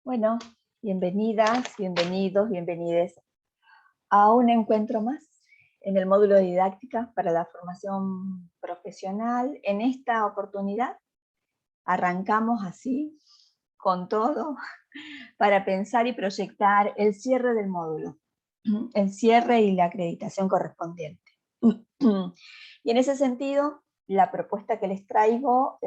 Bueno, bienvenidas, bienvenidos, bienvenides a un encuentro más en el módulo de didáctica para la formación profesional. En esta oportunidad arrancamos así, con todo, para pensar y proyectar el cierre del módulo, el cierre y la acreditación correspondiente. Y en ese sentido, la propuesta que les traigo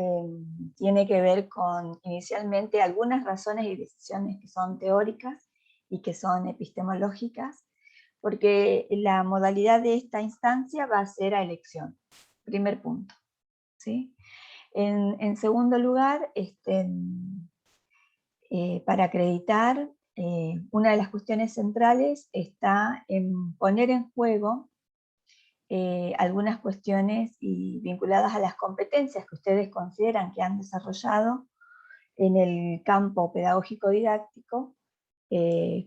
tiene que ver con inicialmente algunas razones y decisiones que son teóricas y que son epistemológicas, porque la modalidad de esta instancia va a ser a elección. Primer punto. ¿Sí? En segundo lugar, para acreditar, una de las cuestiones centrales está en poner en juego algunas cuestiones vinculadas a las competencias que ustedes consideran que han desarrollado en el campo pedagógico didáctico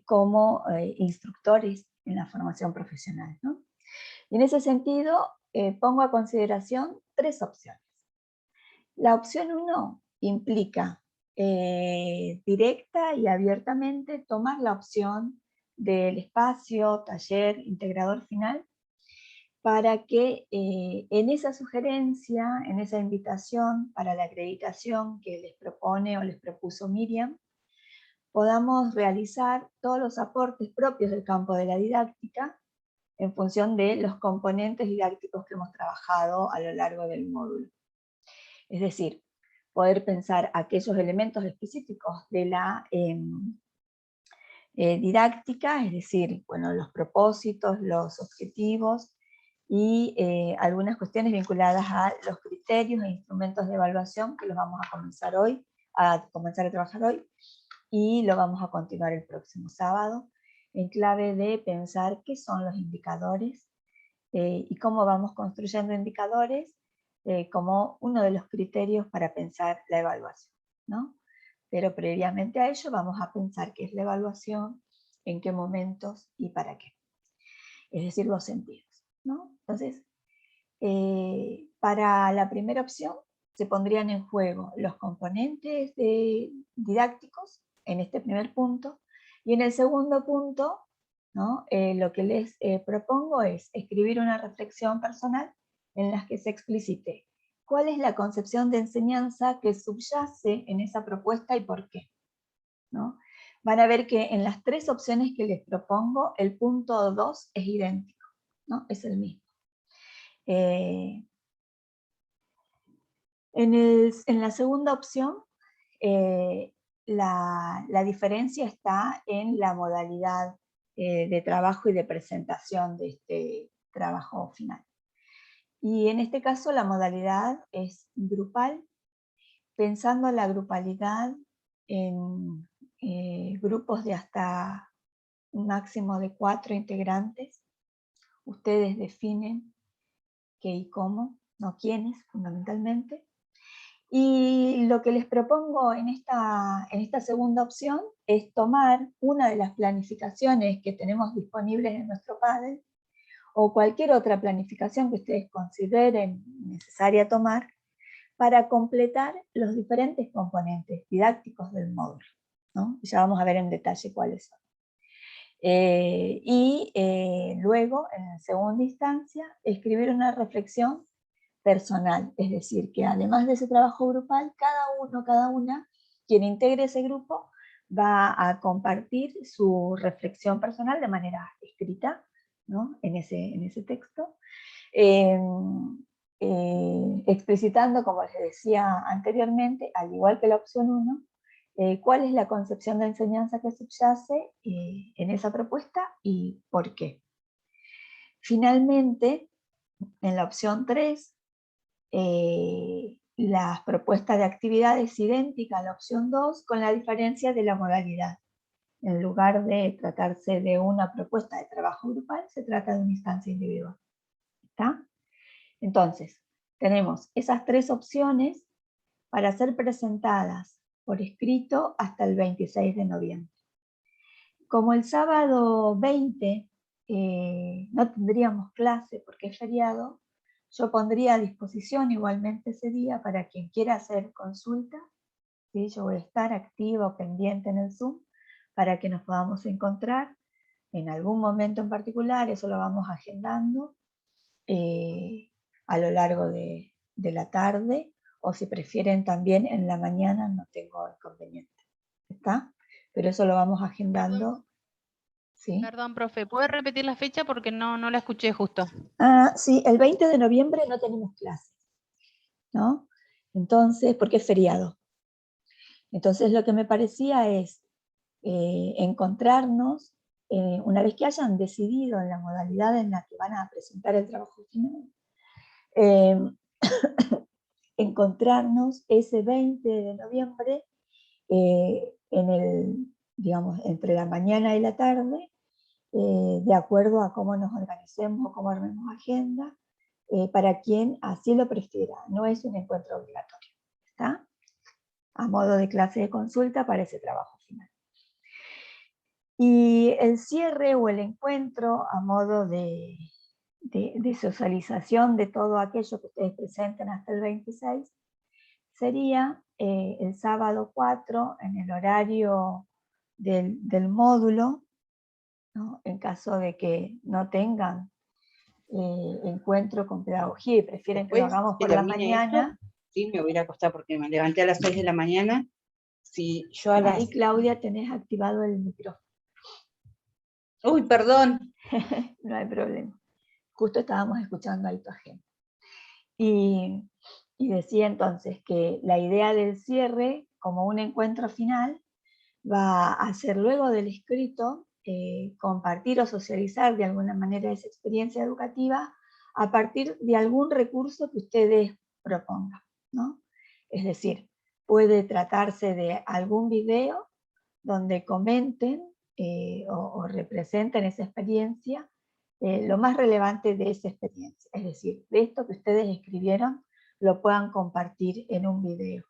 como instructores en la formación profesional, ¿no? Y en ese sentido, pongo a consideración tres opciones. La opción 1 implica directa y abiertamente tomar la opción del espacio, taller, integrador final, para que en esa sugerencia, en esa invitación para la acreditación que les propone o les propuso Miriam, podamos realizar todos los aportes propios del campo de la didáctica en función de los componentes didácticos que hemos trabajado a lo largo del módulo. Es decir, poder pensar aquellos elementos específicos de la didáctica, es decir, bueno, los propósitos, los objetivos y algunas cuestiones vinculadas a los criterios e instrumentos de evaluación que los vamos a comenzar a trabajar hoy y lo vamos a continuar el próximo sábado en clave de pensar qué son los indicadores y cómo vamos construyendo indicadores como uno de los criterios para pensar la evaluación, ¿no? Pero previamente a ello vamos a pensar qué es la evaluación, en qué momentos y para qué. Es decir, los sentidos, ¿no? Entonces, para la primera opción se pondrían en juego los componentes didácticos en este primer punto, y en el segundo punto, ¿no? Lo que les propongo es escribir una reflexión personal en la que se explicite cuál es la concepción de enseñanza que subyace en esa propuesta y por qué, ¿no? Van a ver que en las tres opciones que les propongo, el punto 2 es idéntico, ¿no? Es el mismo. En la segunda opción, la diferencia está en la modalidad de trabajo y de presentación de este trabajo final. Y en este caso la modalidad es grupal, pensando la grupalidad en grupos de hasta un máximo de 4 integrantes. Ustedes definen qué y cómo, no quiénes, fundamentalmente. Y lo que les propongo en esta segunda opción es tomar una de las planificaciones que tenemos disponibles en nuestro Padel o cualquier otra planificación que ustedes consideren necesaria tomar para completar los diferentes componentes didácticos del módulo, ¿no? Ya vamos a ver en detalle cuáles son. Luego, en segunda instancia, escribir una reflexión personal, es decir, que además de ese trabajo grupal, cada una, quien integre ese grupo, va a compartir su reflexión personal de manera escrita, ¿no? en ese texto, eh, explicitando, como les decía anteriormente, al igual que la opción 1, cuál es la concepción de enseñanza que subyace en esa propuesta y por qué. Finalmente, en la opción 3, las propuestas de actividad es idéntica a la opción 2, con la diferencia de la modalidad. En lugar de tratarse de una propuesta de trabajo grupal, se trata de una instancia individual. ¿Está? Entonces, tenemos esas tres opciones para ser presentadas por escrito hasta el 26 de noviembre. Como el sábado 20 no tendríamos clase porque es feriado, yo pondría a disposición igualmente ese día para quien quiera hacer consulta ¿sí? Yo voy a estar activa o pendiente en el Zoom para que nos podamos encontrar en algún momento en particular, eso lo vamos agendando a lo largo de la tarde, o si prefieren también en la mañana, no tengo inconveniente. ¿Está? Pero eso lo vamos agendando. ¿Sí? Perdón, profe, ¿puede repetir la fecha? Porque no la escuché justo. Sí, el 20 de noviembre no tenemos clases, ¿no? Entonces, porque es feriado. Entonces lo que me parecía es encontrarnos, una vez que hayan decidido en la modalidad en la que van a presentar el trabajo final, eh, encontrarnos ese 20 de noviembre digamos, entre la mañana y la tarde, de acuerdo a cómo nos organicemos, cómo armemos agenda, para quien así lo prefiera. No es un encuentro obligatorio, ¿está? A modo de clase de consulta para ese trabajo final. Y el cierre o el encuentro a modo de socialización de todo aquello que ustedes presenten hasta el 26 sería el sábado 4 en el horario del módulo, ¿no? En caso de que no tengan encuentro con pedagogía y prefieren Después, que lo hagamos que por la termine mañana. esto, sí, me voy a ir a acostar porque me levanté a las 6 de la mañana. Si yo a las... Ahí, Claudia, tenés activado el micrófono. Uy, perdón. No hay problema. Justo estábamos escuchando ahí tu agenda. Y decía entonces que la idea del cierre, como un encuentro final, va a ser luego del escrito, compartir o socializar de alguna manera esa experiencia educativa a partir de algún recurso que ustedes propongan, ¿no? Es decir, puede tratarse de algún video donde comenten o representen esa experiencia, lo más relevante de esa experiencia, es decir, de esto que ustedes escribieron, lo puedan compartir en un video.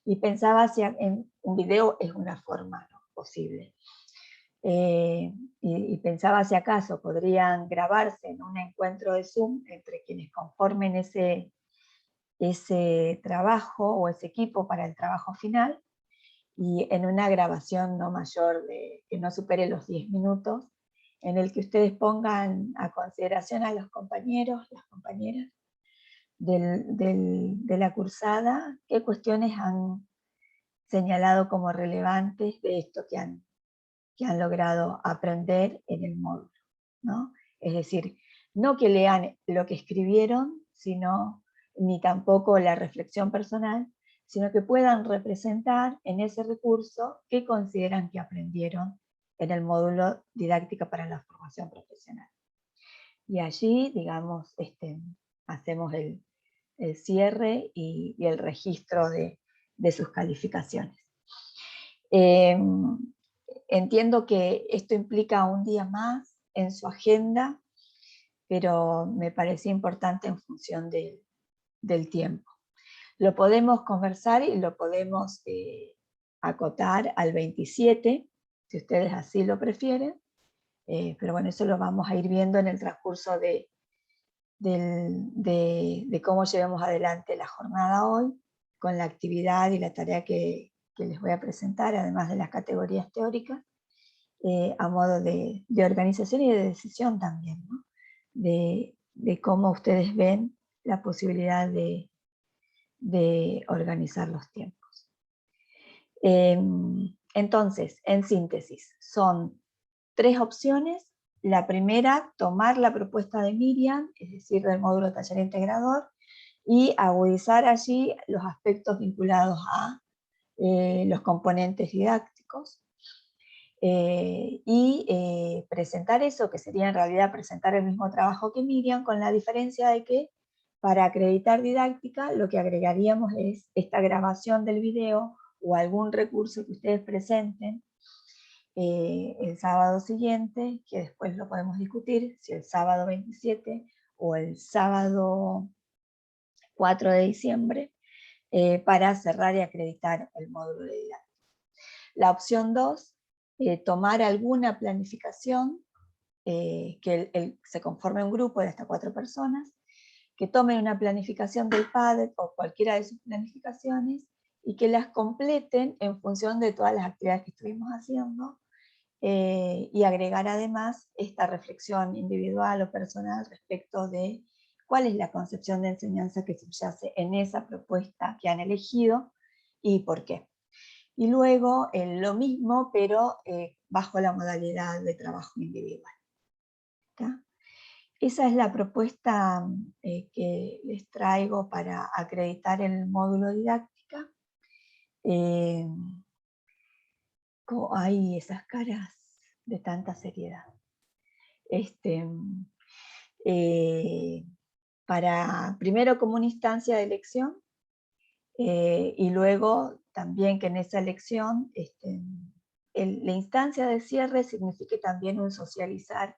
Y pensaba si en un video es una forma, ¿no?, posible. Y pensaba si acaso podrían grabarse en un encuentro de Zoom entre quienes conformen ese trabajo o ese equipo para el trabajo final, y en una grabación no mayor que no supere los 10 minutos, en el que ustedes pongan a consideración a los compañeros, las compañeras de la cursada, qué cuestiones han señalado como relevantes de esto que han logrado aprender en el módulo, ¿no? Es decir, no que lean lo que escribieron, sino, ni tampoco la reflexión personal, sino que puedan representar en ese recurso qué consideran que aprendieron en el módulo Didáctica para la Formación Profesional. Y allí, digamos, hacemos el cierre y el registro de sus calificaciones. Entiendo que esto implica un día más en su agenda, pero me parecía importante en función del tiempo. Lo podemos conversar y lo podemos acotar al 27, si ustedes así lo prefieren, pero bueno, eso lo vamos a ir viendo en el transcurso de cómo llevemos adelante la jornada hoy, con la actividad y la tarea que les voy a presentar, además de las categorías teóricas, a modo de organización y de decisión también, ¿no? De cómo ustedes ven la posibilidad de organizar los tiempos. Entonces, en síntesis, son 3 opciones. La primera, tomar la propuesta de Miriam, es decir, del módulo taller integrador, y agudizar allí los aspectos vinculados a los componentes didácticos, y presentar eso, que sería en realidad presentar el mismo trabajo que Miriam, con la diferencia de que para acreditar didáctica lo que agregaríamos es esta grabación del video o algún recurso que ustedes presenten el sábado siguiente, que después lo podemos discutir, si el sábado 27 o el sábado 4 de diciembre, para cerrar y acreditar el módulo de didáctica. La opción 2, tomar alguna planificación, que se conforme un grupo de hasta 4 personas, que tomen una planificación del PADET o cualquiera de sus planificaciones y que las completen en función de todas las actividades que estuvimos haciendo, y agregar además esta reflexión individual o personal respecto de cuál es la concepción de enseñanza que subyace en esa propuesta que han elegido y por qué. Y luego lo mismo, pero bajo la modalidad de trabajo individual. ¿Está? Esa es la propuesta que les traigo para acreditar el módulo didáctica. Hay esas caras de tanta seriedad. Para primero como una instancia de elección, y luego también que en esa elección la instancia de cierre signifique también un socializar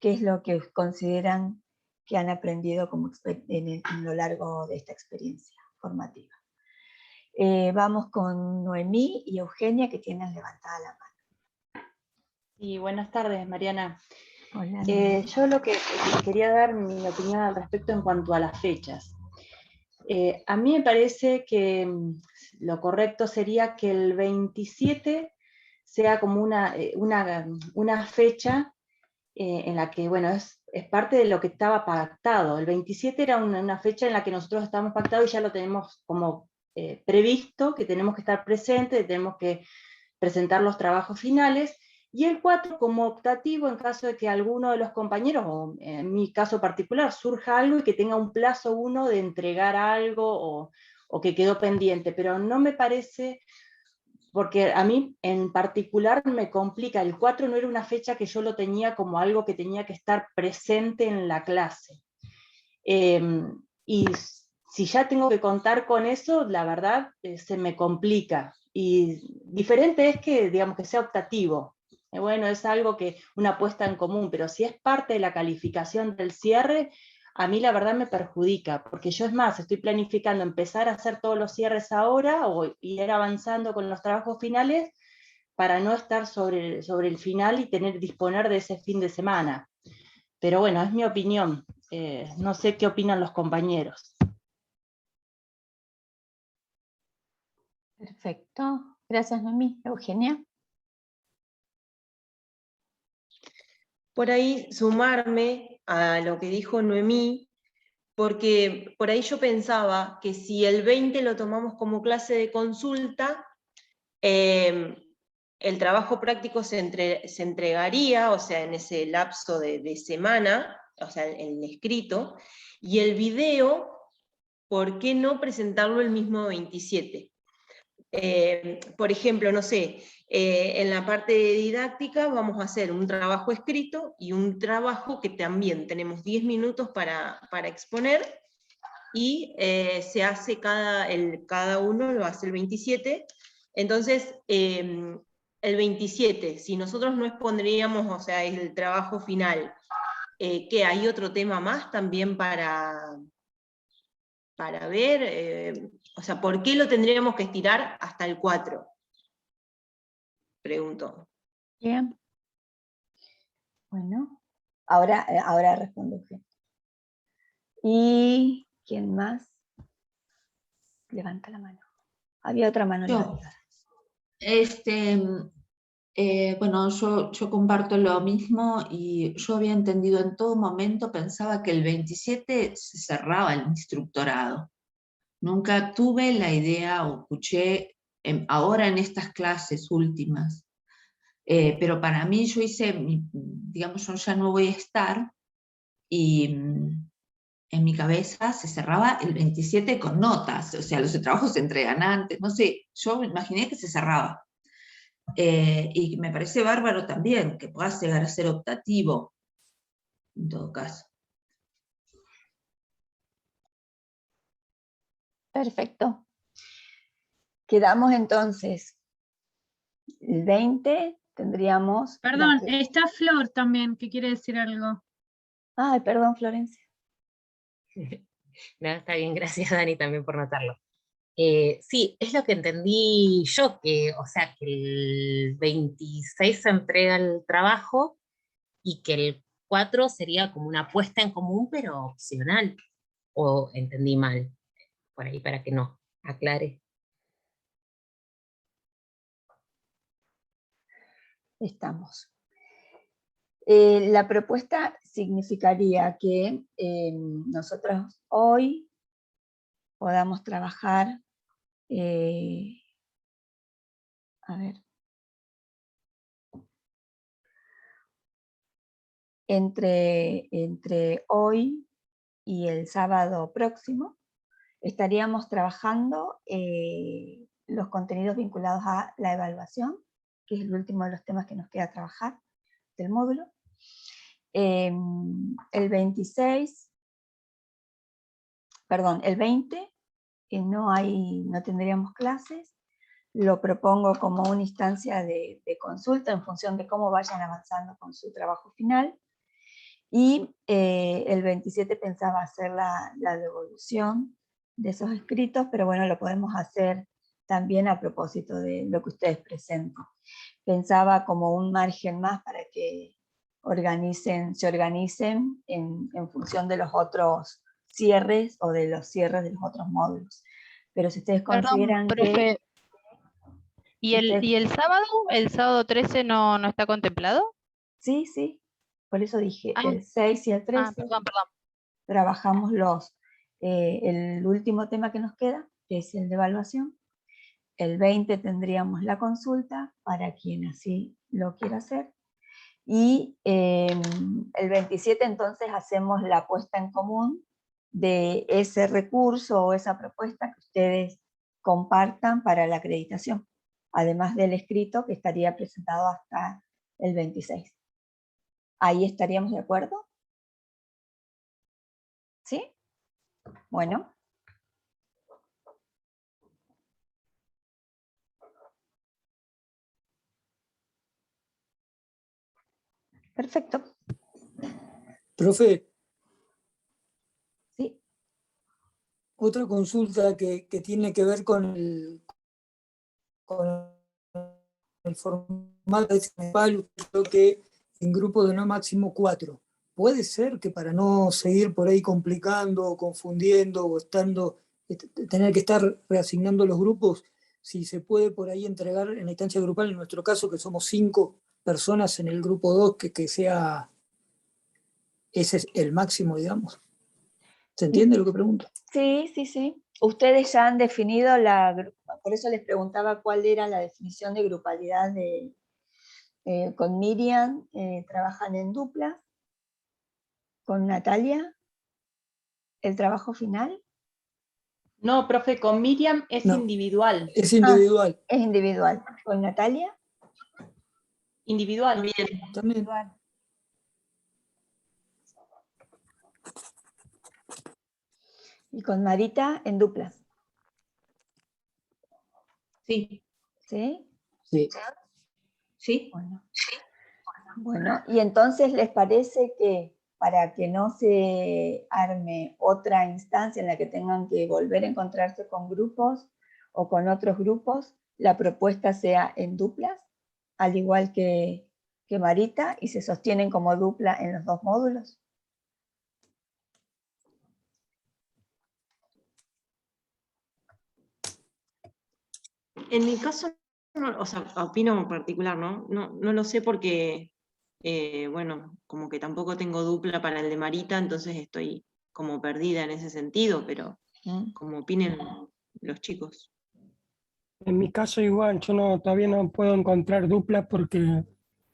qué es lo que consideran que han aprendido en lo largo de esta experiencia formativa. Vamos con Noemí y Eugenia, que tienen levantada la mano. Y buenas tardes, Mariana. Hola, yo lo que quería dar mi opinión al respecto en cuanto a las fechas. A mí me parece que lo correcto sería que el 27 sea como una fecha en la que, bueno, es parte de lo que estaba pactado. El 27 era una fecha en la que nosotros estábamos pactados y ya lo tenemos como previsto, que tenemos que estar presentes, tenemos que presentar los trabajos finales, y el 4 como optativo en caso de que alguno de los compañeros, o en mi caso particular, surja algo y que tenga un plazo uno de entregar algo o que quedó pendiente, pero no me parece, porque a mí en particular me complica, el 4 no era una fecha que yo lo tenía como algo que tenía que estar presente en la clase. Y si ya tengo que contar con eso, la verdad se me complica. Y diferente es que, digamos, que sea optativo. Bueno, es algo que, una apuesta en común, pero si es parte de la calificación del cierre, a mí la verdad me perjudica, porque yo es más, estoy planificando empezar a hacer todos los cierres ahora o ir avanzando con los trabajos finales para no estar sobre el final y disponer de ese fin de semana. Pero bueno, es mi opinión. No sé qué opinan los compañeros. Perfecto. Gracias, Noemí. Eugenia. Por ahí sumarme a lo que dijo Noemí, porque por ahí yo pensaba que si el 20 lo tomamos como clase de consulta, el trabajo práctico se entregaría, o sea, en ese lapso de semana, o sea, en el escrito, y el video, ¿por qué no presentarlo el mismo 27? Por ejemplo, no sé, en la parte didáctica vamos a hacer un trabajo escrito y un trabajo que también tenemos 10 minutos para exponer, y se hace cada uno lo hace el 27. Entonces, el 27, si nosotros no expondríamos, o sea, el trabajo final, ¿qué hay otro tema más también para ver? O sea, ¿por qué lo tendríamos que estirar hasta el 4? Pregunto. Bien. Bueno, ahora respondo Eugenia. ¿Y quién más? Levanta la mano. Había otra mano Yo. levantada. Bueno, yo comparto lo mismo y yo había entendido en todo momento, pensaba que el 27 se cerraba el instructorado. Nunca tuve la idea o escuché ahora en estas clases últimas, pero para mí yo hice, digamos, yo ya no voy a estar y en mi cabeza se cerraba el 27 con notas, o sea, los trabajos se entregan antes, no sé, yo me imaginé que se cerraba. Y me parece bárbaro también que pueda llegar a ser optativo, en todo caso. Perfecto. Quedamos entonces, el 20 tendríamos... Perdón, está Flor también, que quiere decir algo. Ay, perdón, Florencia. No, está bien, gracias Dani también por notarlo. Sí, es lo que entendí yo, o sea, que el 26 se entrega el trabajo y que el 4 sería como una puesta en común, pero opcional. O entendí mal, por ahí para que no aclare. estamos. La propuesta significaría que nosotros hoy podamos trabajar, a ver, entre hoy y el sábado próximo, estaríamos trabajando los contenidos vinculados a la evaluación, que es el último de los temas que nos queda trabajar del módulo. El 20, no tendríamos clases, lo propongo como una instancia de consulta en función de cómo vayan avanzando con su trabajo final, y el 27 pensaba hacer la devolución de esos escritos, pero bueno, lo podemos hacer también a propósito de lo que ustedes presentan. Pensaba como un margen más para que se organicen en función de los otros cierres o de los cierres de los otros módulos. Pero si ustedes consideran profe, ¿y el sábado 13 no está contemplado? Sí, sí, por eso dije, Ah. el 6 y el 13 Perdón. trabajamos el último tema que nos queda, que es el de evaluación. El 20 tendríamos la consulta para quien así lo quiera hacer. Y el 27 entonces hacemos la puesta en común de ese recurso o esa propuesta que ustedes compartan para la acreditación, además del escrito que estaría presentado hasta el 26. ¿Ahí estaríamos de acuerdo? ¿Sí? Bueno. Perfecto. Profe, Sí. otra consulta que tiene que ver con el formato principal, creo que en grupo de no máximo 4. ¿Puede ser que para no seguir por ahí complicando o confundiendo o tener que estar reasignando los grupos, si se puede por ahí entregar en la instancia grupal, en nuestro caso que somos 5 personas en el grupo 2, que sea ese es el máximo, digamos? ¿Se entiende lo que pregunto? Sí, sí, sí. Ustedes ya han definido por eso les preguntaba cuál era la definición de grupalidad con Miriam, trabajan en dupla, con Natalia, el trabajo final. No, profe, con Miriam es No. individual. Es individual. Es individual. ¿Con Natalia? Individual. También. Individual. Y con Marita en duplas. Sí. ¿Sí? Sí. Sí. Bueno, y entonces les parece que para que no se arme otra instancia en la que tengan que volver a encontrarse con grupos o con otros grupos, la propuesta sea en duplas, al igual que Marita, y se sostienen como dupla en los dos módulos. En mi caso, o sea, opino en particular, ¿no? No lo sé porque, bueno, como que tampoco tengo dupla para el de Marita, entonces estoy como perdida en ese sentido, pero como opinen los chicos. En mi caso igual, yo todavía no puedo encontrar duplas porque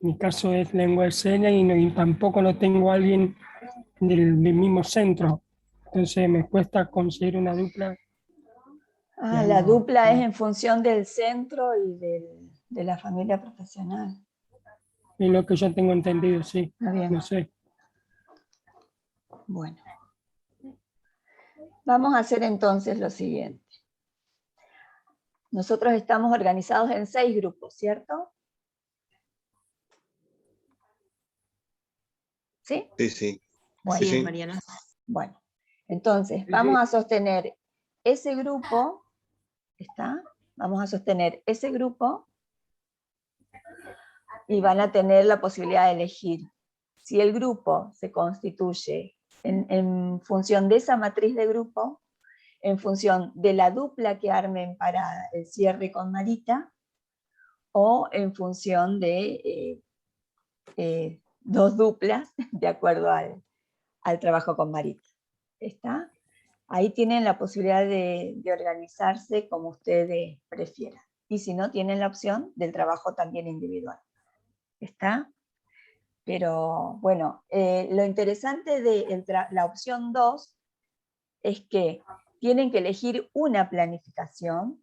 mi caso es lengua de señas y tampoco no tengo a alguien del mismo centro. Entonces me cuesta conseguir una dupla. La dupla es en función del centro y de la familia profesional. Es lo que yo tengo entendido, sí. Está bien. No sé. Bueno. Vamos a hacer entonces lo siguiente. Nosotros estamos organizados en 6 grupos, ¿cierto? ¿Sí? Sí, sí. Bueno, Así Sí, es, sí. Mariana. bueno. Entonces, vamos a sostener ese grupo, ¿está? Vamos a sostener ese grupo y van a tener la posibilidad de elegir si el grupo se constituye en función de esa matriz de grupo, en función de la dupla que armen para el cierre con Marita, o en función de 2 duplas, de acuerdo al trabajo con Marita. ¿Está? Ahí tienen la posibilidad de organizarse como ustedes prefieran. Y si no, tienen la opción del trabajo también individual. ¿Está? Pero bueno, lo interesante de la opción 2 es que tienen que elegir una planificación,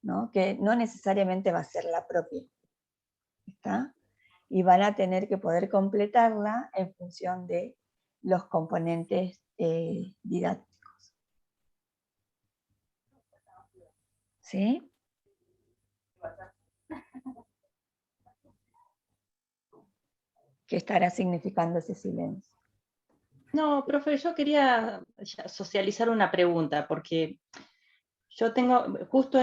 ¿no? Que no necesariamente va a ser la propia. ¿Está? Y van a tener que poder completarla en función de los componentes didácticos. ¿Sí? ¿Qué estará significando ese silencio? No, profe, yo quería socializar una pregunta, porque yo tengo justo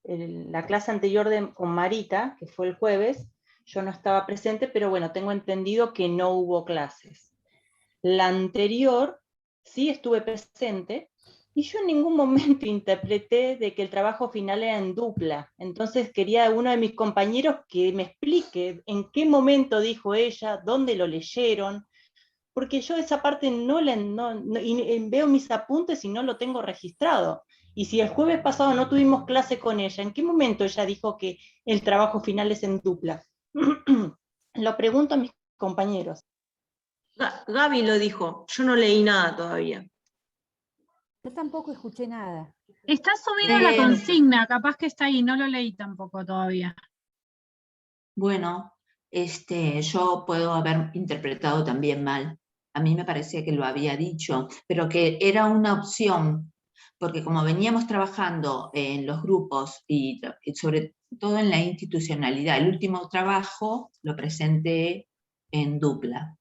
la clase anterior con Marita, que fue el jueves, yo no estaba presente, pero bueno, tengo entendido que no hubo clases. La anterior sí estuve presente, y yo en ningún momento interpreté de que el trabajo final era en dupla. Entonces quería a uno de mis compañeros que me explique en qué momento dijo ella, dónde lo leyeron, porque yo esa parte veo mis apuntes y no lo tengo registrado. Y si el jueves pasado no tuvimos clase con ella, ¿en qué momento ella dijo que el trabajo final es en dupla? Lo pregunto a mis compañeros. Gaby lo dijo, yo no leí nada todavía. Yo tampoco escuché nada. Está subido la consigna, capaz que está ahí, no lo leí tampoco todavía. Bueno, yo puedo haber interpretado también mal. A mí me parecía que lo había dicho, pero que era una opción, porque como veníamos trabajando en los grupos y sobre todo en la institucionalidad, el último trabajo lo presenté en dupla.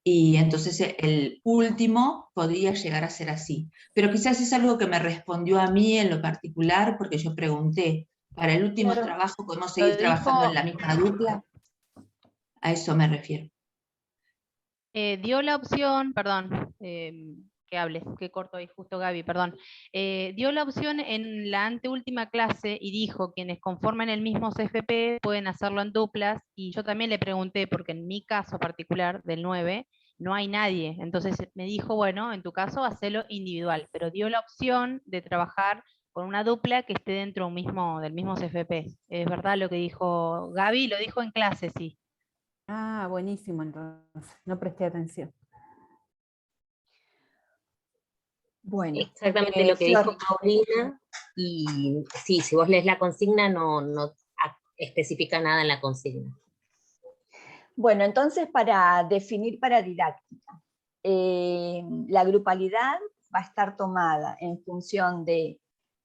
Y entonces el último podría llegar a ser así. Pero quizás es algo que me respondió a mí en lo particular, porque yo pregunté, ¿para el último Claro. trabajo podemos seguir trabajando en la misma dupla? A eso me refiero. Dio la opción, perdón, que hable, que corto ahí justo Gaby, perdón. Dio la opción en la anteúltima clase y dijo quienes conforman el mismo CFP pueden hacerlo en duplas, y yo también le pregunté, porque en mi caso particular del 9 no hay nadie, entonces me dijo, bueno, en tu caso hacelo individual, pero dio la opción de trabajar con una dupla que esté dentro del mismo CFP. Es verdad lo que dijo Gaby, lo dijo en clase, sí. Ah, buenísimo, entonces. No presté atención. Bueno, Exactamente lo que Flor. dijo Paulina, y sí, si vos lees la consigna no especifica nada en la consigna. Bueno, entonces para definir para didáctica, la grupalidad va a estar tomada en función de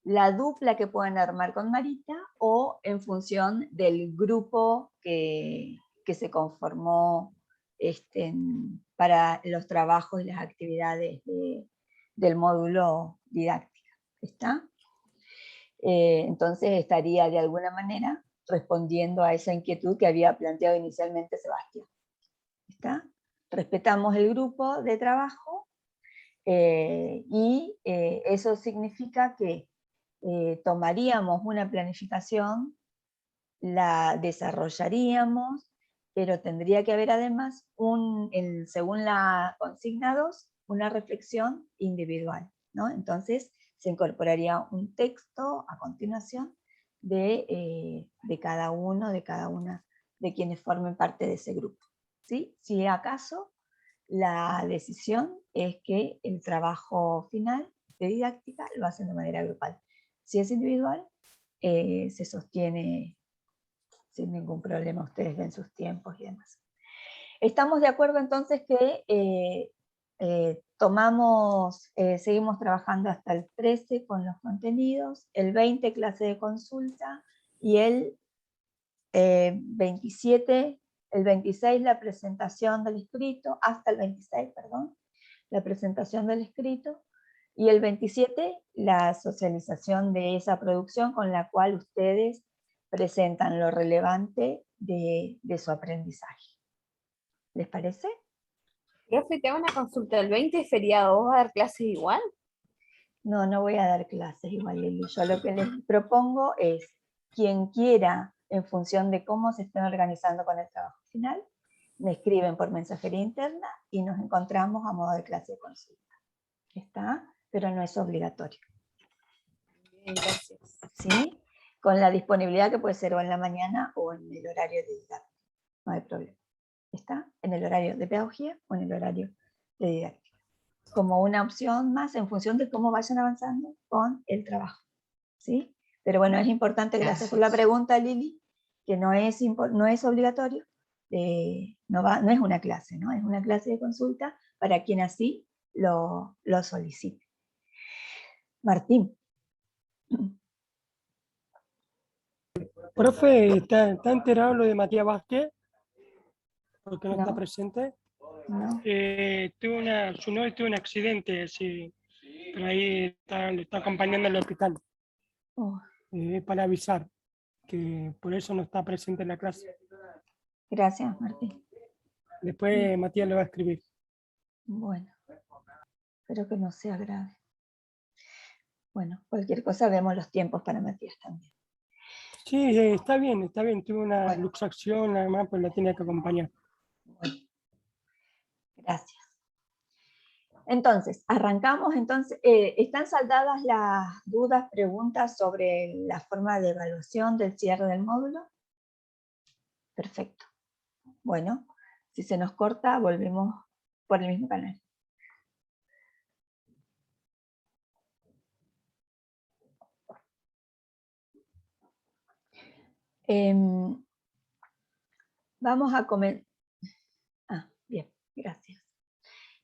la dupla que pueden armar con Marita o en función del grupo que se conformó para los trabajos y las actividades del módulo didáctica. ¿Está? Entonces estaría de alguna manera respondiendo a esa inquietud que había planteado inicialmente Sebastián. ¿Está? Respetamos el grupo de trabajo y eso significa que tomaríamos una planificación, la desarrollaríamos, pero tendría que haber además, según la consigna 2, una reflexión individual, ¿no? Entonces se incorporaría un texto a continuación de cada uno, de cada una de quienes formen parte de ese grupo. ¿Sí? Si acaso la decisión es que el trabajo final de didáctica lo hacen de manera grupal. Si es individual, se sostiene sin ningún problema, ustedes ven sus tiempos y demás. Estamos de acuerdo entonces que seguimos trabajando hasta el 13 con los contenidos, el 20 clase de consulta y el 27, el 26 la presentación del escrito, hasta el 26, perdón, la presentación del escrito, y el 27 la socialización de esa producción con la cual ustedes presentan lo relevante de su aprendizaje. ¿Les parece? Profe, te hago una consulta. ¿El 20 es feriado? ¿Vos vas a dar clases igual? No, no voy a dar clases igual, Lili. Yo lo que les propongo es, quien quiera, en función de cómo se estén organizando con el trabajo final, me escriben por mensajería interna y nos encontramos a modo de clase de consulta. ¿Está? Pero no es obligatorio. Bien, gracias. ¿Sí? Con la disponibilidad que puede ser o en la mañana o en el horario de didáctica. No hay problema. ¿Está? En el horario de pedagogía o en el horario de didáctica. Como una opción más en función de cómo vayan avanzando con el trabajo. ¿Sí? Pero bueno, es importante, gracias por la pregunta, Lili, que no es obligatorio, no es una clase, ¿no? Es una clase de consulta para quien así lo solicite. Martín. Profe, ¿está enterado lo de Matías Vázquez? Porque no, No. está presente. No. Su novio tuvo un accidente, sí, pero ahí lo está acompañando al hospital. Oh, Para avisar que por eso no está presente en la clase. gracias, Martín. Después Matías le va a escribir. Bueno, espero que no sea grave. Bueno, cualquier cosa vemos los tiempos para Matías también. Sí, está bien. Tuve una Bueno. luxación, además, pues la tiene que acompañar. Bueno, gracias. Entonces, arrancamos. Entonces, ¿están saldadas las dudas, preguntas sobre la forma de evaluación del cierre del módulo? Perfecto. Bueno, si se nos corta, volvemos por el mismo canal. Vamos a comenzar. Bien, gracias.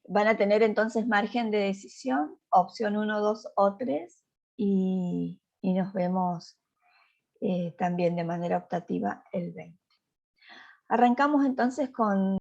Van a tener entonces margen de decisión, opción 1, 2 o 3, y nos vemos también de manera optativa el 20. Arrancamos entonces con